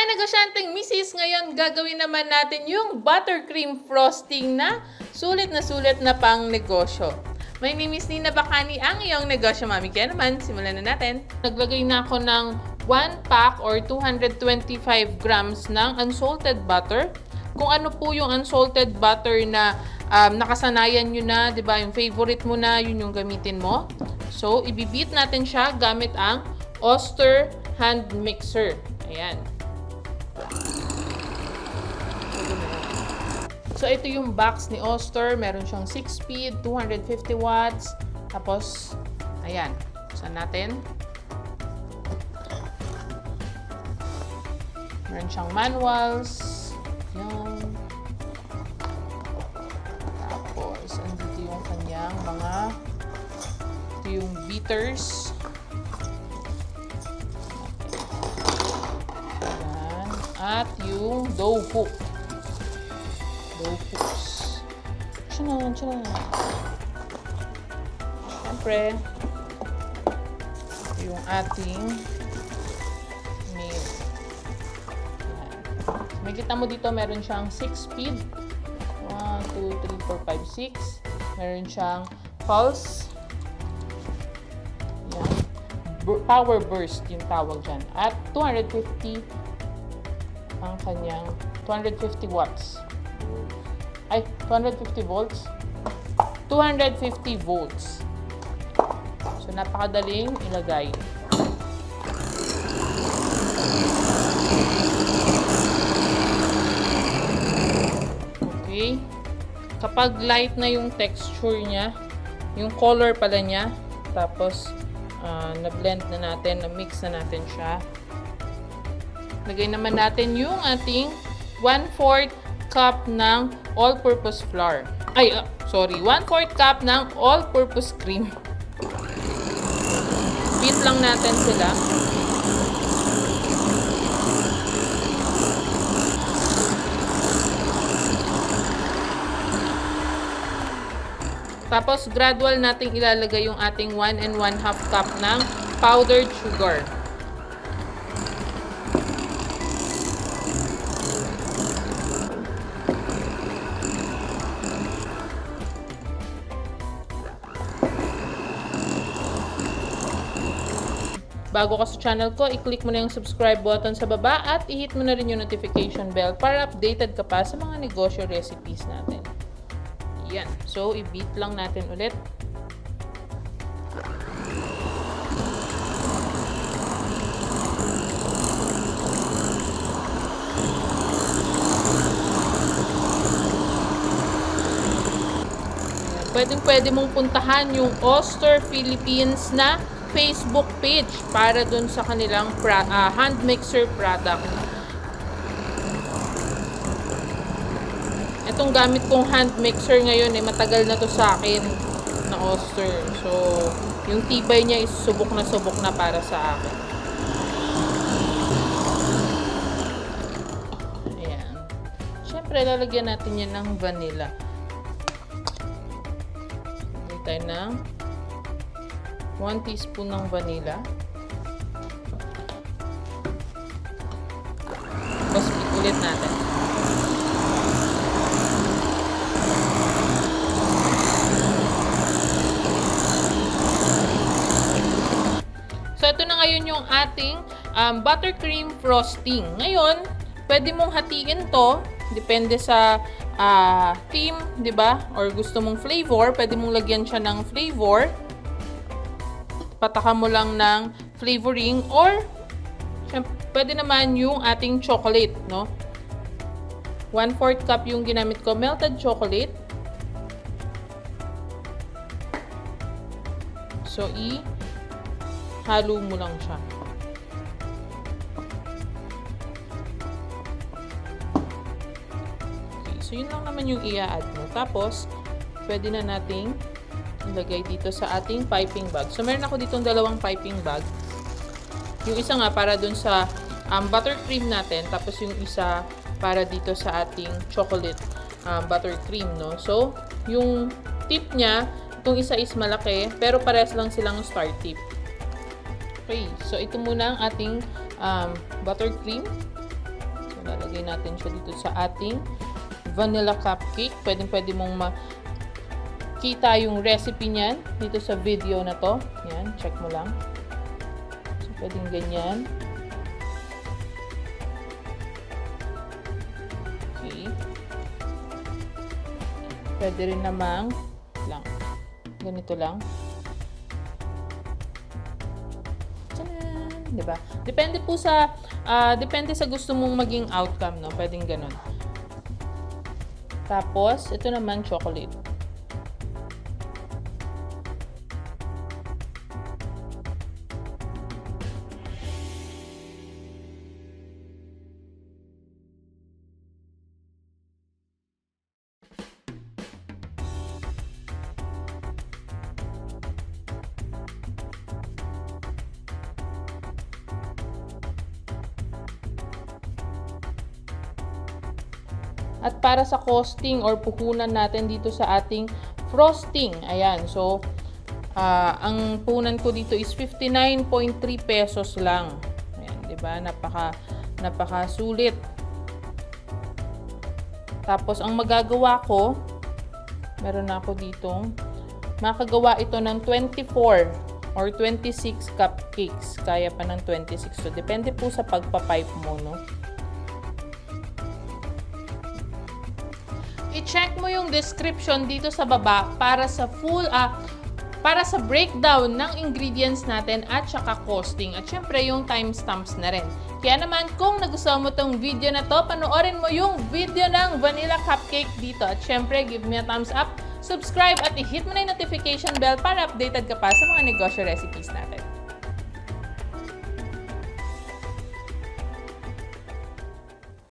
negosyanteng misis, ngayon gagawin naman natin yung buttercream frosting na sulit na pang negosyo. My name is Nina Bacani, ang iyong negosyo mami. Kaya naman, simulan na natin. Naglagay na ako ng 1 pack or 225 grams ng unsalted butter. Kung ano po yung unsalted butter na nakasanayan nyo na, di ba? Yung favorite mo na, yun yung gamitin mo. So, ibibit natin siya gamit ang Oster hand mixer. Ayan. So, ito yung box ni Oster. Meron siyang 6-speed, 250 watts. Tapos, ayan. Buksan natin. Meron siyang manuals. Ayan. Tapos, andito yung kanyang mga, ito yung beaters. Ayan. At yung dough hook. Dough hooks. Tiyan na. Siyempre, yung ating nail. Makikita mo dito, meron siyang 6-speed. 1, 2, 3, 4, 5, 6. Meron siyang pulse. Ayan. Power burst yung tawag dyan. At 250 ang kanyang 250 watts. Ay, 250 volts. 250 volts. So, napakadaling ilagay. Okay. Kapag light na yung texture niya, yung color pala niya, tapos na-blend na natin, na-mix na natin siya. Lagay naman natin yung ating 1/4 cup ng all-purpose flour. Ay, 1/4 cup ng all-purpose cream. Beat lang natin sila. Tapos, gradual nating ilalagay yung ating 1 1/2 cup ng powdered sugar. Bago ka sa channel ko, i-click mo na yung subscribe button sa baba at i-hit mo na rin yung notification bell para updated ka pa sa mga negosyo recipes natin. Yan. So, i-beat lang natin ulit. Pwede mong puntahan yung Oster Philippines na Facebook page para dun sa kanilang hand mixer product. Itong gamit kong hand mixer ngayon matagal na to sa akin na Oster. So, yung tibay niya is subok na para sa akin. Ayan. Siyempre, lalagyan natin yan ng vanilla. Lagyan tayo ng 1 teaspoon ng vanilla. Tapos ulit natin. So, ito na ngayon yung ating buttercream frosting. Ngayon, pwede mong hatiin to. Depende sa theme, di ba? Or gusto mong flavor. Pwede mong lagyan siya ng flavor. Patakan mo lang ng flavoring or pwede naman yung ating chocolate, no? 1/4 cup yung ginamit ko, melted chocolate. So, halo mo lang siya. Okay, so yun lang naman yung i-add mo. Tapos, pwede na nating ilagay dito sa ating piping bag. So, meron ako ditong dalawang piping bag. Yung isa nga para dun sa buttercream natin. Tapos, yung isa para dito sa ating chocolate buttercream, no? So, yung tip niya, itong isa is malaki, pero parehas lang silang star tip. Okay, so ito muna ang ating buttercream. Lalagay natin siya dito sa ating vanilla cupcake. Pwede mong makita yung recipe niyan dito sa video na to. Yan, check mo lang. So, pwedeng ganyan. Okay. Pwede rin namang ganito lang. Tchanan! Diba? Depende sa gusto mong maging outcome, no? Pwedeng ganun. Tapos, ito naman chocolate. At para sa costing or puhunan natin dito sa ating frosting, ayan. So, ang puhunan ko dito is 59.3 pesos lang. Ayan, 'di ba? Napaka sulit. Tapos ang magagawa ko, meron na ako ditong makagawa ito ng 24 or 26 cupcakes. Kaya pa ng 26. So, depende po sa pagpa-pipe mo, no? I-check mo yung description dito sa baba para sa breakdown ng ingredients natin at saka costing. At syempre yung timestamps na rin. Kaya naman kung nagustuhan mo tong video na to, panoorin mo yung video ng vanilla cupcake dito. At syempre give me a thumbs up, subscribe at i-hit mo na yung notification bell para updated ka pa sa mga negosyo recipes natin.